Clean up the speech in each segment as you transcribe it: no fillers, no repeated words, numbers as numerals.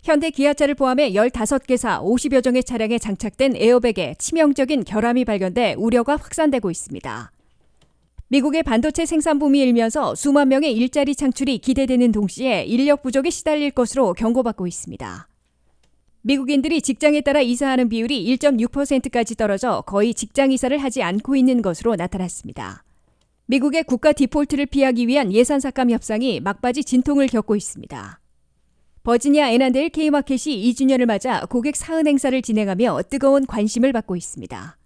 현대 기아차를 포함해 15개사 50여 종의 차량에 장착된 에어백에 치명적인 결함이 발견돼 우려가 확산되고 있습니다. 미국의 반도체 생산 붐이 일면서 수만 명의 일자리 창출이 기대되는 동시에 인력 부족에 시달릴 것으로 경고받고 있습니다. 미국인들이 직장에 따라 이사하는 비율이 1.6%까지 떨어져 거의 직장 이사를 하지 않고 있는 것으로 나타났습니다. 미국의 국가 디폴트를 피하기 위한 예산 삭감 협상이 막바지 진통을 겪고 있습니다. 버지니아 애난데일 K마켓이 2주년을 맞아 고객 사은 행사를 진행하며 뜨거운 관심을 받고 있습니다.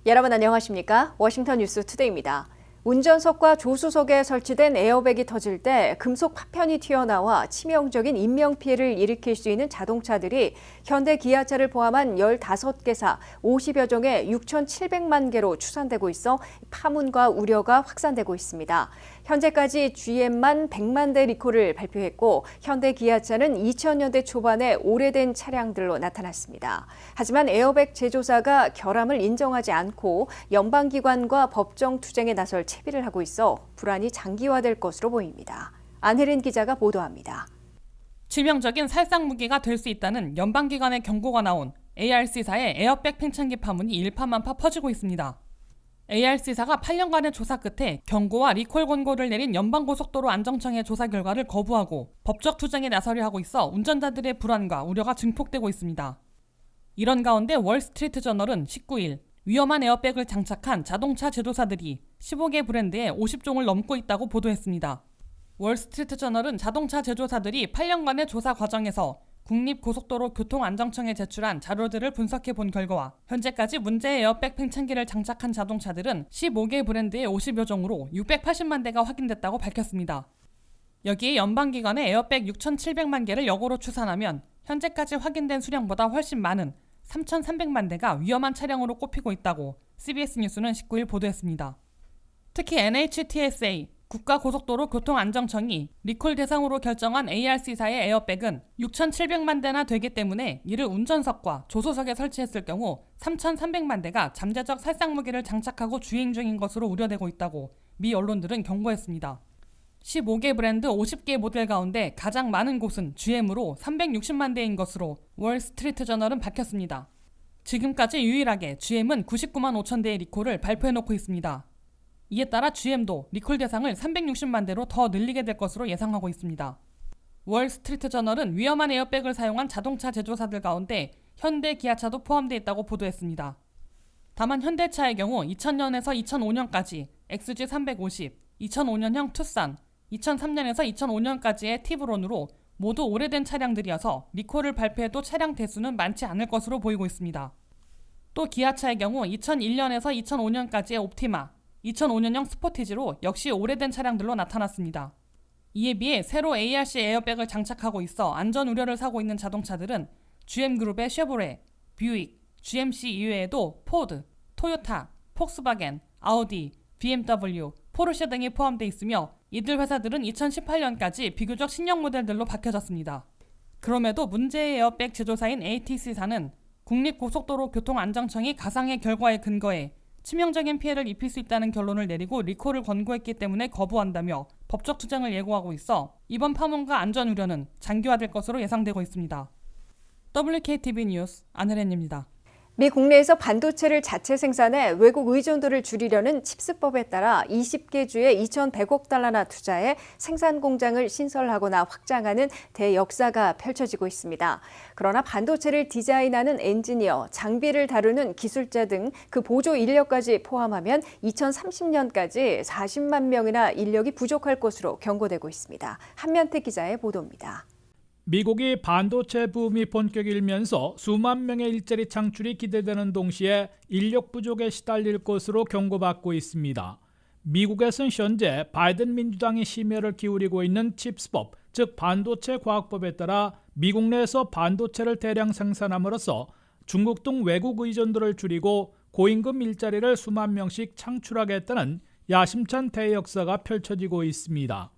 여러분 안녕하십니까? 워싱턴 뉴스 투데이입니다. 운전석과 조수석에 설치된 에어백이 터질 때 금속 파편이 튀어나와 치명적인 인명피해를 일으킬 수 있는 자동차들이 현대 기아차를 포함한 15개사 50여 종의 6,700만 개로 추산되고 있어 파문과 우려가 확산되고 있습니다. 현재까지 GM만 100만 대 리콜을 발표했고 현대 기아차는 2000년대 초반에 오래된 차량들로 나타났습니다. 하지만 에어백 제조사가 결함을 인정하지 않고 연방기관과 법정 투쟁에 나설 채비를 하고 있어 불안이 장기화될 것으로 보입니다. 안혜린 기자가 보도합니다. 치명적인 살상 무기가 될 수 있다는 연방기관의 경고가 나온 ARC사의 에어백 팽창기 파문이 일파만파 퍼지고 있습니다. ARC사가 8년간의 조사 끝에 경고와 리콜 권고를 내린 연방고속도로 안정청의 조사 결과를 거부하고 법적 투쟁에 나서려 하고 있어 운전자들의 불안과 우려가 증폭되고 있습니다. 이런 가운데 월스트리트 저널은 19일 위험한 에어백을 장착한 자동차 제조사들이 15개 브랜드에 50종을 넘고 있다고 보도했습니다. 월스트리트 저널은 자동차 제조사들이 8년간의 조사 과정에서 국립고속도로교통안정청에 제출한 자료들을 분석해 본 결과와 현재까지 문제의 에어백 팽창기를 장착한 자동차들은 15개 브랜드의 50여 종으로 680만 대가 확인됐다고 밝혔습니다. 여기에 연방기관의 에어백 6,700만 개를 역으로 추산하면 현재까지 확인된 수량보다 훨씬 많은 3,300만 대가 위험한 차량으로 꼽히고 있다고 CBS 뉴스는 19일 보도했습니다. 특히 NHTSA 국가고속도로 교통안정청이 리콜 대상으로 결정한 ARC사의 에어백은 6,700만 대나 되기 때문에 이를 운전석과 조수석에 설치했을 경우 3,300만 대가 잠재적 살상무기를 장착하고 주행 중인 것으로 우려되고 있다고 미 언론들은 경고했습니다. 15개 브랜드 50개 모델 가운데 가장 많은 곳은 GM으로 360만 대인 것으로 월스트리트 저널은 밝혔습니다. 지금까지 유일하게 GM은 99만 5천 대의 리콜을 발표해놓고 있습니다. 이에 따라 GM도 리콜 대상을 360만 대로 더 늘리게 될 것으로 예상하고 있습니다. 월스트리트 저널은 위험한 에어백을 사용한 자동차 제조사들 가운데 현대 기아차도 포함되어 있다고 보도했습니다. 다만 현대차의 경우 2000년에서 2005년까지 XG350, 2005년형 투싼, 2003년에서 2005년까지의 티브론으로 모두 오래된 차량들이어서 리콜을 발표해도 차량 대수는 많지 않을 것으로 보이고 있습니다. 또 기아차의 경우 2001년에서 2005년까지의 옵티마, 2005년형 스포티지로 역시 오래된 차량들로 나타났습니다. 이에 비해 새로 ARC 에어백을 장착하고 있어 안전 우려를 사고 있는 자동차들은 GM그룹의 쉐보레, 뷰익, GMC 이외에도 포드, 토요타, 폭스바겐, 아우디, BMW, 포르쉐 등이 포함되어 있으며 이들 회사들은 2018년까지 비교적 신형 모델들로 밝혀졌습니다. 그럼에도 문제의 에어백 제조사인 ATC사는 국립고속도로교통안정청이 가상의 결과에 근거해 치명적인 피해를 입힐 수 있다는 결론을 내리고 리콜을 권고했기 때문에 거부한다며 법적 투쟁을 예고하고 있어 이번 파문과 안전 우려는 장기화될 것으로 예상되고 있습니다. WKTV 뉴스 안혜린입니다. 미 국내에서 반도체를 자체 생산해 외국 의존도를 줄이려는 칩스법에 따라 20개 주에 2,100억 달러나 투자해 생산 공장을 신설하거나 확장하는 대역사가 펼쳐지고 있습니다. 그러나 반도체를 디자인하는 엔지니어, 장비를 다루는 기술자 등 그 보조 인력까지 포함하면 2030년까지 40만 명이나 인력이 부족할 것으로 경고되고 있습니다. 한면태 기자의 보도입니다. 미국이 반도체 붐이 본격일면서 수만 명의 일자리 창출이 기대되는 동시에 인력 부족에 시달릴 것으로 경고받고 있습니다. 미국에서는 현재 바이든 민주당이 심혈을 기울이고 있는 칩스법, 즉 반도체 과학법에 따라 미국 내에서 반도체를 대량 생산함으로써 중국 등 외국 의존도를 줄이고 고임금 일자리를 수만 명씩 창출하겠다는 야심찬 대역사가 펼쳐지고 있습니다.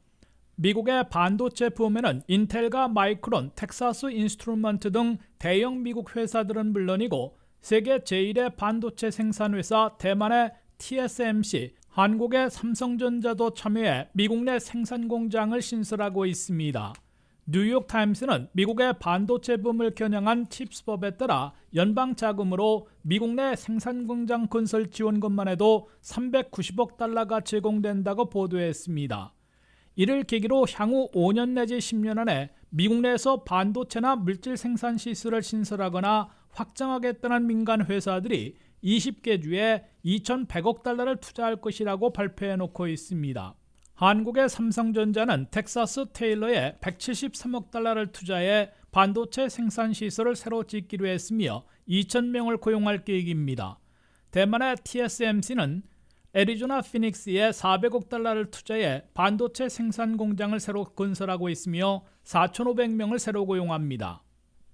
미국의 반도체 붐에는 인텔과 마이크론, 텍사스 인스트루먼트 등 대형 미국 회사들은 물론이고 세계 제1의 반도체 생산회사 대만의 TSMC, 한국의 삼성전자도 참여해 미국 내 생산 공장을 신설하고 있습니다. 뉴욕타임스는 미국의 반도체 붐을 겨냥한 칩스법에 따라 연방 자금으로 미국 내 생산 공장 건설 지원금만 해도 390억 달러가 제공된다고 보도했습니다. 이를 계기로 향후 5년 내지 10년 안에 미국 내에서 반도체나 물질 생산 시설을 신설하거나 확장하겠다는 민간 회사들이 20개 주에 2,100억 달러를 투자할 것이라고 발표해놓고 있습니다. 한국의 삼성전자는 텍사스 테일러에 173억 달러를 투자해 반도체 생산 시설을 새로 짓기로 했으며 2,000명을 고용할 계획입니다. 대만의 TSMC는 애리조나 피닉스에 400억 달러를 투자해 반도체 생산 공장을 새로 건설하고 있으며 4,500명을 새로 고용합니다.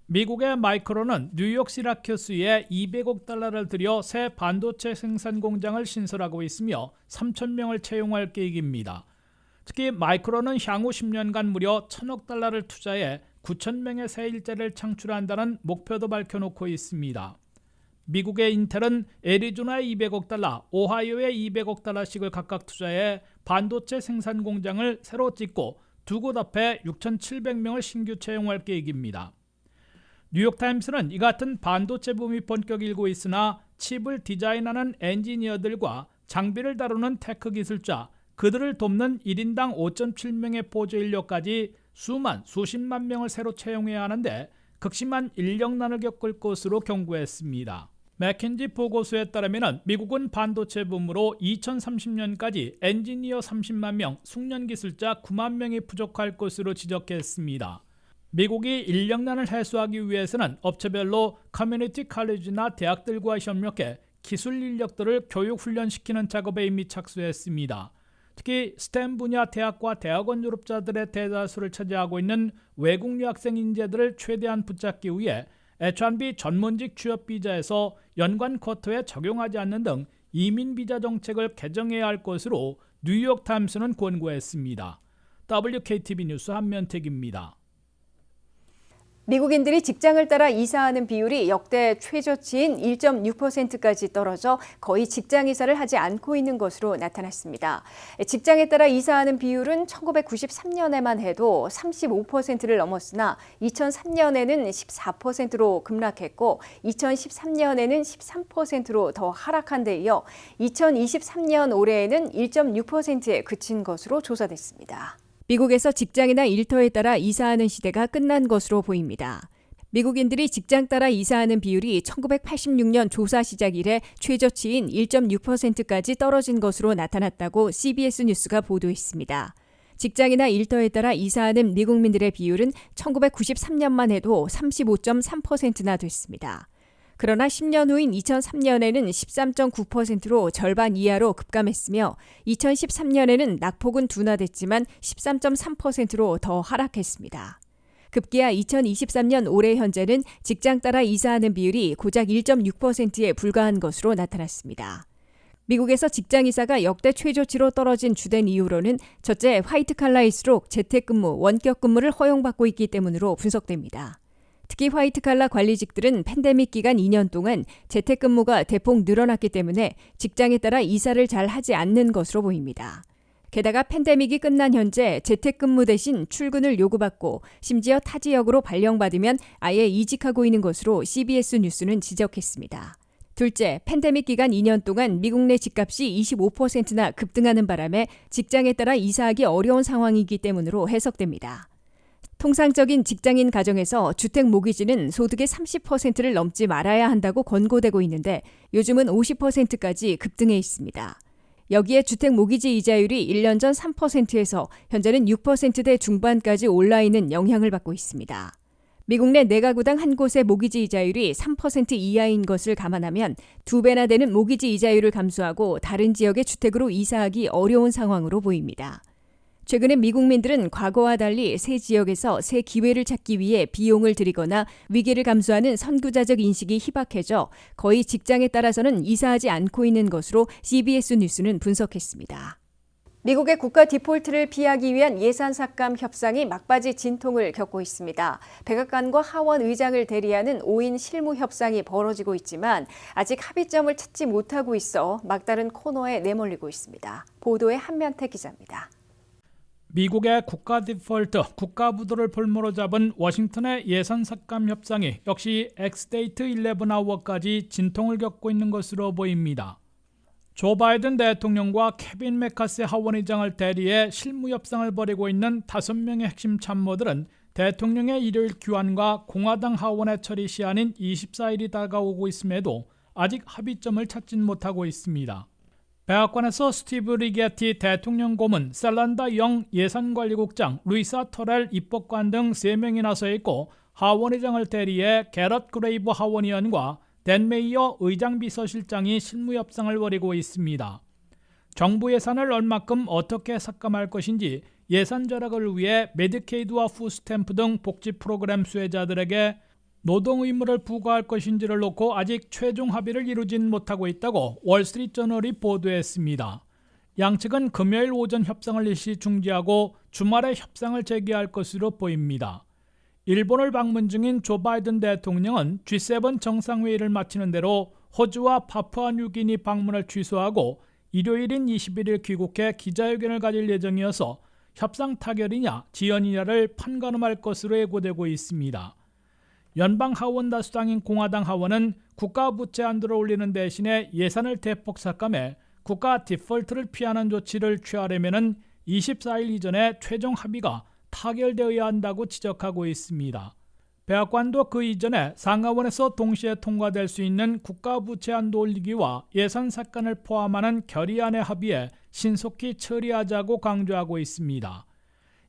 미국의 마이크론은 뉴욕 시라큐스에 200억 달러를 들여 새 반도체 생산 공장을 신설하고 있으며 3,000명을 채용할 계획입니다. 특히 마이크론은 향후 10년간 무려 1,000억 달러를 투자해 9,000명의 새 일자리를 창출한다는 목표도 밝혀놓고 있습니다. 미국의 인텔은 애리조나에 200억 달러, 오하이오에 200억 달러씩을 각각 투자해 반도체 생산 공장을 새로 짓고 두 곳 앞에 6,700명을 신규 채용할 계획입니다. 뉴욕타임스는 이 같은 반도체 붐이 본격 일고 있으나 칩을 디자인하는 엔지니어들과 장비를 다루는 테크 기술자, 그들을 돕는 1인당 5.7명의 보조 인력까지 수십만 명을 새로 채용해야 하는데 극심한 인력난을 겪을 것으로 경고했습니다. 맥킨지 보고서에 따르면 미국은 반도체 붐으로 2030년까지 엔지니어 30만 명, 숙련 기술자 9만 명이 부족할 것으로 지적했습니다. 미국이 인력난을 해소하기 위해서는 업체별로 커뮤니티 칼리지나 대학들과 협력해 기술 인력들을 교육 훈련시키는 작업에 이미 착수했습니다. 특히 스템 분야 대학과 대학원 졸업자들의 대다수를 차지하고 있는 외국 유학생 인재들을 최대한 붙잡기 위해 H-1B 전문직 취업 비자에서 연관 쿼터에 적용하지 않는 등 이민 비자 정책을 개정해야 할 것으로 뉴욕타임스는 권고했습니다. WKTV 뉴스 한면택입니다. 미국인들이 직장을 따라 이사하는 비율이 역대 최저치인 1.6%까지 떨어져 거의 직장 이사를 하지 않고 있는 것으로 나타났습니다. 직장에 따라 이사하는 비율은 1993년에만 해도 35%를 넘었으나 2003년에는 14%로 급락했고 2013년에는 13%로 더 하락한 데 이어 2023년 올해에는 1.6%에 그친 것으로 조사됐습니다. 미국에서 직장이나 일터에 따라 이사하는 시대가 끝난 것으로 보입니다. 미국인들이 직장 따라 이사하는 비율이 1986년 조사 시작 이래 최저치인 1.6%까지 떨어진 것으로 나타났다고 CBS 뉴스가 보도했습니다. 직장이나 일터에 따라 이사하는 미국민들의 비율은 1993년만 해도 35.3%나 됐습니다. 그러나 10년 후인 2003년에는 13.9%로 절반 이하로 급감했으며 2013년에는 낙폭은 둔화됐지만 13.3%로 더 하락했습니다. 급기야 2023년 올해 현재는 직장 따라 이사하는 비율이 고작 1.6%에 불과한 것으로 나타났습니다. 미국에서 직장 이사가 역대 최저치로 떨어진 주된 이유로는 첫째, 화이트 칼라일수록 재택근무, 원격 근무를 허용받고 있기 때문으로 분석됩니다. 특히 화이트칼라 관리직들은 팬데믹 기간 2년 동안 재택근무가 대폭 늘어났기 때문에 직장에 따라 이사를 잘 하지 않는 것으로 보입니다. 게다가 팬데믹이 끝난 현재 재택근무 대신 출근을 요구받고 심지어 타 지역으로 발령받으면 아예 이직하고 있는 것으로 CBS 뉴스는 지적했습니다. 둘째, 팬데믹 기간 2년 동안 미국 내 집값이 25%나 급등하는 바람에 직장에 따라 이사하기 어려운 상황이기 때문으로 해석됩니다. 통상적인 직장인 가정에서 주택 모기지는 소득의 30%를 넘지 말아야 한다고 권고되고 있는데 요즘은 50%까지 급등해 있습니다. 여기에 주택 모기지 이자율이 1년 전 3%에서 현재는 6%대 중반까지 올라 있는 영향을 받고 있습니다. 미국 내 4가구당 한 곳의 모기지 이자율이 3% 이하인 것을 감안하면 2배나 되는 모기지 이자율을 감수하고 다른 지역의 주택으로 이사하기 어려운 상황으로 보입니다. 최근에 미국민들은 과거와 달리 새 지역에서 새 기회를 찾기 위해 비용을 들이거나 위기를 감수하는 선구자적 인식이 희박해져 거의 직장에 따라서는 이사하지 않고 있는 것으로 CBS 뉴스는 분석했습니다. 미국의 국가 디폴트를 피하기 위한 예산 삭감 협상이 막바지 진통을 겪고 있습니다. 백악관과 하원 의장을 대리하는 5인 실무 협상이 벌어지고 있지만 아직 합의점을 찾지 못하고 있어 막다른 코너에 내몰리고 있습니다. 보도에 한면택 기자입니다. 미국의 국가 디폴트, 국가부도를 볼모로 잡은 워싱턴의 예산 삭감 협상이 역시 엑스데이트 11아워까지 진통을 겪고 있는 것으로 보입니다. 조 바이든 대통령과 케빈 메카시 하원의장을 대리해 실무 협상을 벌이고 있는 5명의 핵심 참모들은 대통령의 일요일 귀환과 공화당 하원의 처리 시한인 24일이 다가오고 있음에도 아직 합의점을 찾진 못하고 있습니다. 백악관에서 스티브 리게티 대통령 고문, 셀란다 영 예산관리국장, 루이사 터렐 입법관 등 3명이 나서 있고 하원의장을 대리해 게럿 그레이브 하원의원과 댄 메이어 의장비서실장이 실무협상을 벌이고 있습니다. 정부 예산을 얼마큼 어떻게 삭감할 것인지 예산 절약을 위해 메디케이드와 푸스탬프 등 복지 프로그램 수혜자들에게 노동 의무를 부과할 것인지를 놓고 아직 최종 합의를 이루진 못하고 있다고 월스트리트저널이 보도했습니다. 양측은 금요일 오전 협상을 일시 중지하고 주말에 협상을 재개할 것으로 보입니다. 일본을 방문 중인 조 바이든 대통령은 G7 정상회의를 마치는 대로 호주와 파푸아뉴기니 방문을 취소하고 일요일인 21일 귀국해 기자회견을 가질 예정이어서 협상 타결이냐 지연이냐를 판가름할 것으로 예고되고 있습니다. 연방 하원 다수당인 공화당 하원은 국가 부채 한도를 올리는 대신에 예산을 대폭 삭감해 국가 디폴트를 피하는 조치를 취하려면 24일 이전에 최종 합의가 타결되어야 한다고 지적하고 있습니다. 백악관도 그 이전에 상하원에서 동시에 통과될 수 있는 국가 부채 한도 올리기와 예산 삭감을 포함하는 결의안의 합의에 신속히 처리하자고 강조하고 있습니다.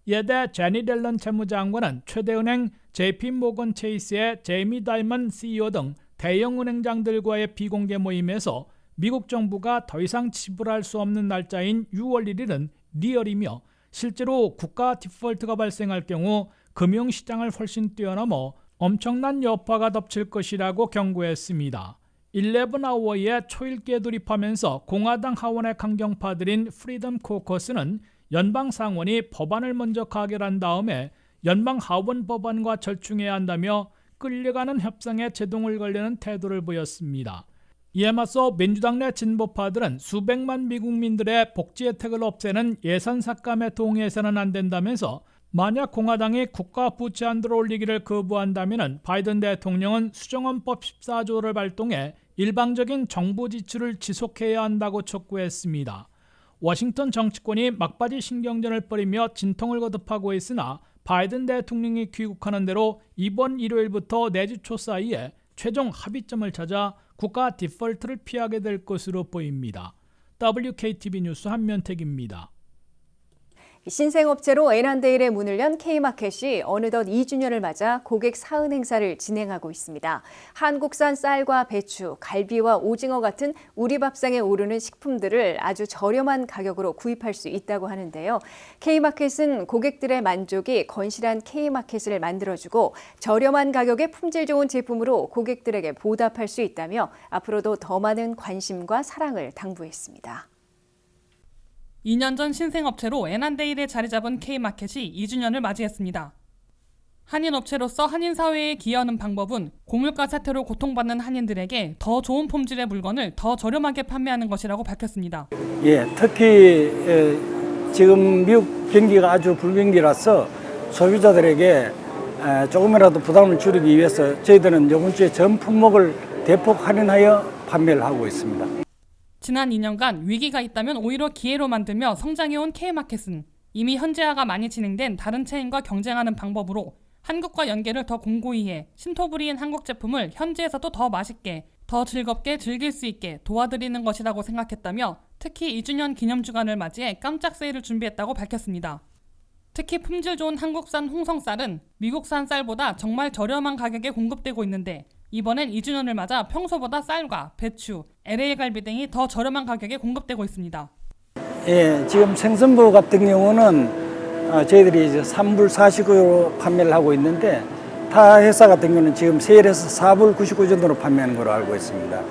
예대 제니 델런 채무장관은 최대은행 JP모건 체이스의 제이미 다이먼 CEO 등 대형 은행장들과의 비공개 모임에서 미국 정부가 더 이상 지불할 수 없는 날짜인 6월 1일은 리얼이며 실제로 국가 디폴트가 발생할 경우 금융시장을 훨씬 뛰어넘어 엄청난 여파가 덮칠 것이라고 경고했습니다. 11아워에 초일기에 돌입하면서 공화당 하원의 강경파들인 프리덤 코커스는 연방 상원이 법안을 먼저 가결한 다음에 연방 하원 법안과 절충해야 한다며 끌려가는 협상에 제동을 걸려는 태도를 보였습니다. 이에 맞서 민주당 내 진보파들은 수백만 미국민들의 복지 혜택을 없애는 예산 삭감에 동의해서는 안 된다면서 만약 공화당이 국가 부채 한도를 올리기를 거부한다면 바이든 대통령은 수정헌법 14조를 발동해 일방적인 정부 지출을 지속해야 한다고 촉구했습니다. 워싱턴 정치권이 막바지 신경전을 벌이며 진통을 거듭하고 있으나 바이든 대통령이 귀국하는 대로 이번 일요일부터 내주 초 사이에 최종 합의점을 찾아 국가 디폴트를 피하게 될 것으로 보입니다. WKTV 뉴스 한면택입니다. 신생업체로 에난데일의 문을 연 K마켓이 어느덧 2주년을 맞아 고객 사은 행사를 진행하고 있습니다. 한국산 쌀과 배추, 갈비와 오징어 같은 우리 밥상에 오르는 식품들을 아주 저렴한 가격으로 구입할 수 있다고 하는데요. K마켓은 고객들의 만족이 건실한 K마켓을 만들어주고 저렴한 가격에 품질 좋은 제품으로 고객들에게 보답할 수 있다며 앞으로도 더 많은 관심과 사랑을 당부했습니다. 2년 전 신생업체로 에난데일에 자리 잡은 K마켓이 2주년을 맞이했습니다. 한인업체로서 한인사회에 기여하는 방법은 고물가 사태로 고통받는 한인들에게 더 좋은 품질의 물건을 더 저렴하게 판매하는 것이라고 밝혔습니다. 특히 지금 미국 경기가 아주 불경기라서 소비자들에게 조금이라도 부담을 줄이기 위해서 저희들은 이번 주에 전 품목을 대폭 할인하여 판매를 하고 있습니다. 지난 2년간 위기가 있다면 오히려 기회로 만들며 성장해온 K마켓은 이미 현지화가 많이 진행된 다른 체인과 경쟁하는 방법으로 한국과 연계를 더 공고히 해 신토부리인 한국 제품을 현지에서도 더 맛있게, 더 즐겁게 즐길 수 있게 도와드리는 것이라고 생각했다며 특히 2주년 기념주간을 맞이해 깜짝 세일을 준비했다고 밝혔습니다. 특히 품질 좋은 한국산 홍성쌀은 미국산 쌀보다 정말 저렴한 가격에 공급되고 있는데 이번엔 2주년을 맞아 평소보다 쌀과 배추, LA 갈비 등이 더 저렴한 가격에 공급되고 있습니다. 지금 생선부 같은 경우는 저희들이 이제 3불 49로 판매를 하고 있는데 타 회사 같은 경우는 지금 세일해서 4불 99 정도로 판매하는 걸로 알고 있습니다.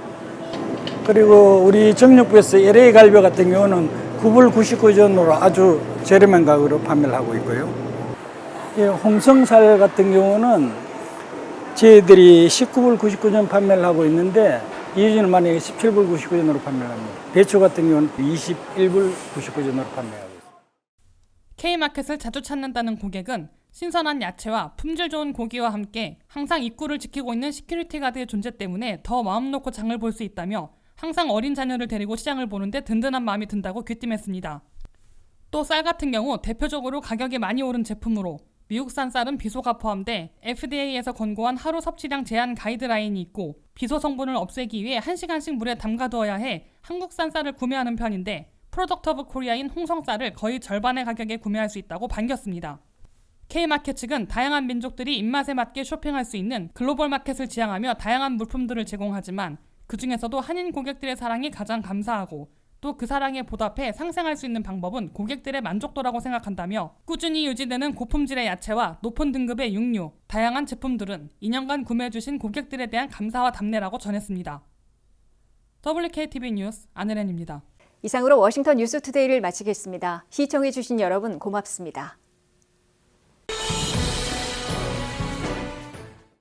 그리고 우리 정육부에서 LA 갈비 같은 경우는 9불 99 정도로 아주 저렴한 가격으로 판매를 하고 있고요. 홍성살 같은 경우는 저희들이 19불 99전 판매를 하고 있는데 2주년 만에 17불 99전으로 판매를 합니다. 배추 같은 경우는 21불 99전으로 판매하고 있습니다. K마켓을 자주 찾는다는 고객은 신선한 야채와 품질 좋은 고기와 함께 항상 입구를 지키고 있는 시큐리티 가드의 존재 때문에 더 마음 놓고 장을 볼 수 있다며 항상 어린 자녀를 데리고 시장을 보는데 든든한 마음이 든다고 귀띔했습니다. 또 쌀 같은 경우 대표적으로 가격이 많이 오른 제품으로 미국산 쌀은 비소가 포함돼 FDA에서 권고한 하루 섭취량 제한 가이드라인이 있고 비소 성분을 없애기 위해 1시간씩 물에 담가두어야 해 한국산 쌀을 구매하는 편인데 프로덕트 오브 코리아인 홍성쌀을 거의 절반의 가격에 구매할 수 있다고 반겼습니다. K마켓 측은 다양한 민족들이 입맛에 맞게 쇼핑할 수 있는 글로벌 마켓을 지향하며 다양한 물품들을 제공하지만 그 중에서도 한인 고객들의 사랑이 가장 감사하고 또 그 사랑에 보답해 상생할 수 있는 방법은 고객들의 만족도라고 생각한다며 꾸준히 유지되는 고품질의 야채와 높은 등급의 육류, 다양한 제품들은 2년간 구매해주신 고객들에 대한 감사와 답례라고 전했습니다. WKTV 뉴스 안혜련입니다. 이상으로 워싱턴 뉴스투데이를 마치겠습니다. 시청해주신 여러분 고맙습니다.